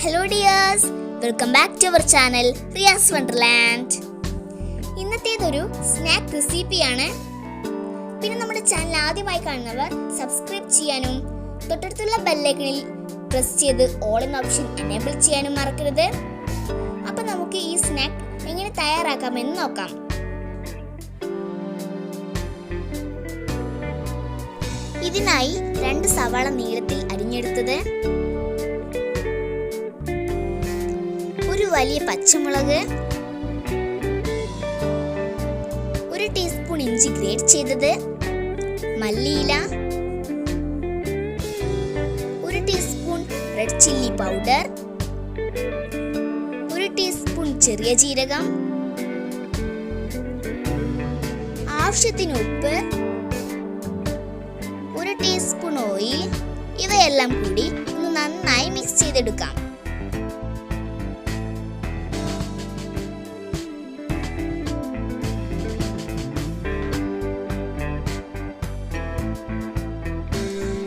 Hello dears, welcome back to our channel Riyas Wonderland. ഇന്നത്തേതൊരു snack റെസിപ്പിയാണ്. പിന്നെ നമ്മുടെ ചാനൽ ആദ്യമായി കാണുന്നവർ സബ്സ്ക്രൈബ് ചെയ്യാനും തൊട്ടടുത്തുള്ള ബെല്ലൈക്കണിൽ പ്രസ് ചെയ്ത് ഓൾ എന്ന ഓപ്ഷൻ എനേബിൾ ചെയ്യാനും മറക്കരുത്. അപ്പോൾ നമുക്ക് ഈ സ്നാക്ക് എങ്ങനെ തയ്യാറാക്കാമെന്ന് നോക്കാം. ഇതിനായി 2 സവാള നീളത്തിൽ അരിഞ്ഞെടുത്തത്, ഒരു വലിയ പച്ചമുളക്, 1 ടീസ്പൂൺ ഇഞ്ചി ഗ്രേറ്റ് ചെയ്തത്, മല്ലിയില, 1 teaspoon red chilli powder, 1 teaspoon ചെറിയ ജീരകം, ആവശ്യത്തിന് ഉപ്പ്, 1 ടീസ്പൂൺ ഓയിൽ. ഇവയെല്ലാം കൂടി ഒന്ന് നന്നായി മിക്സ് ചെയ്തെടുക്കാം.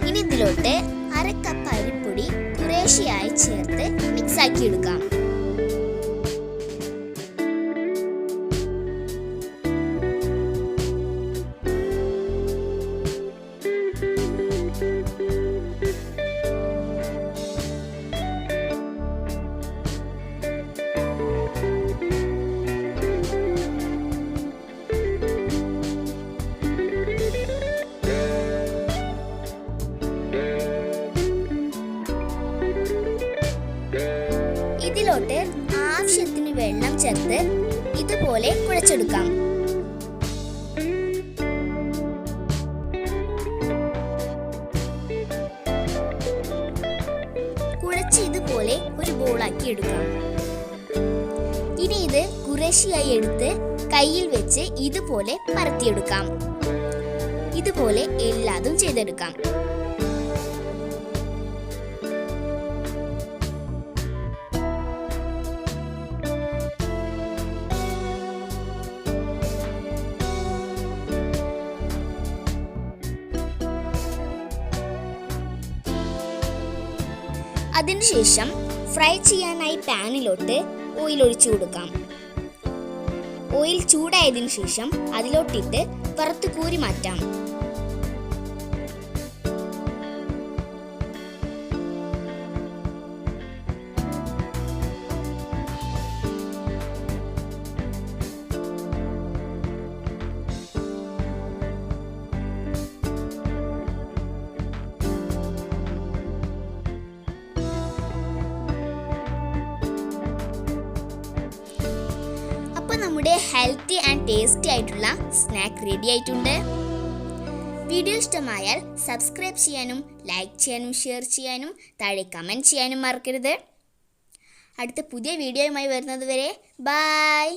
ഇനി ഇതിലോട്ട് 1/2 കപ്പ് അരിപ്പൊടി കുറേശ്ശെയായി ചേർത്ത് മിക്സ് ആക്കി എടുക്കാം. ഇതിലോട്ട് ആവശ്യത്തിന് വെള്ളം ചേർത്ത് ഇതുപോലെ കുഴച്ചെടുക്കാം. കുഴച്ച് ഇതുപോലെ ഒരു ബോളാക്കി എടുക്കാം. ഇനി ഇത് കുറേശ്ശെയായി എടുത്ത് കയ്യിൽ വെച്ച് ഇതുപോലെ പരത്തിയെടുക്കാം. ഇതുപോലെ എല്ലാതും ചെയ്തെടുക്കാം. അതിനുശേഷം ഫ്രൈ ചെയ്യാനായി പാനിലോട്ട് ഓയിൽ ഒഴിച്ചു കൊടുക്കാം. ഓയിൽ ചൂടായതിനു ശേഷം അതിലോട്ടിട്ട് വറുത്ത് കോരി മാറ്റാം. നമ്മുടെ ഹെൽത്തി ആൻഡ് ടേസ്റ്റി ആയിട്ടുള്ള സ്നാക്ക് റെഡി ആയിട്ടുണ്ട്. വീഡിയോ ഇഷ്ടമായാൽ സബ്സ്ക്രൈബ് ചെയ്യാനും ലൈക്ക് ചെയ്യാനും ഷെയർ ചെയ്യാനും താഴെ കമൻറ്റ് ചെയ്യാനും മറക്കരുത്. അടുത്ത പുതിയ വീഡിയോയുമായി വരുന്നത് വരെ ബൈ.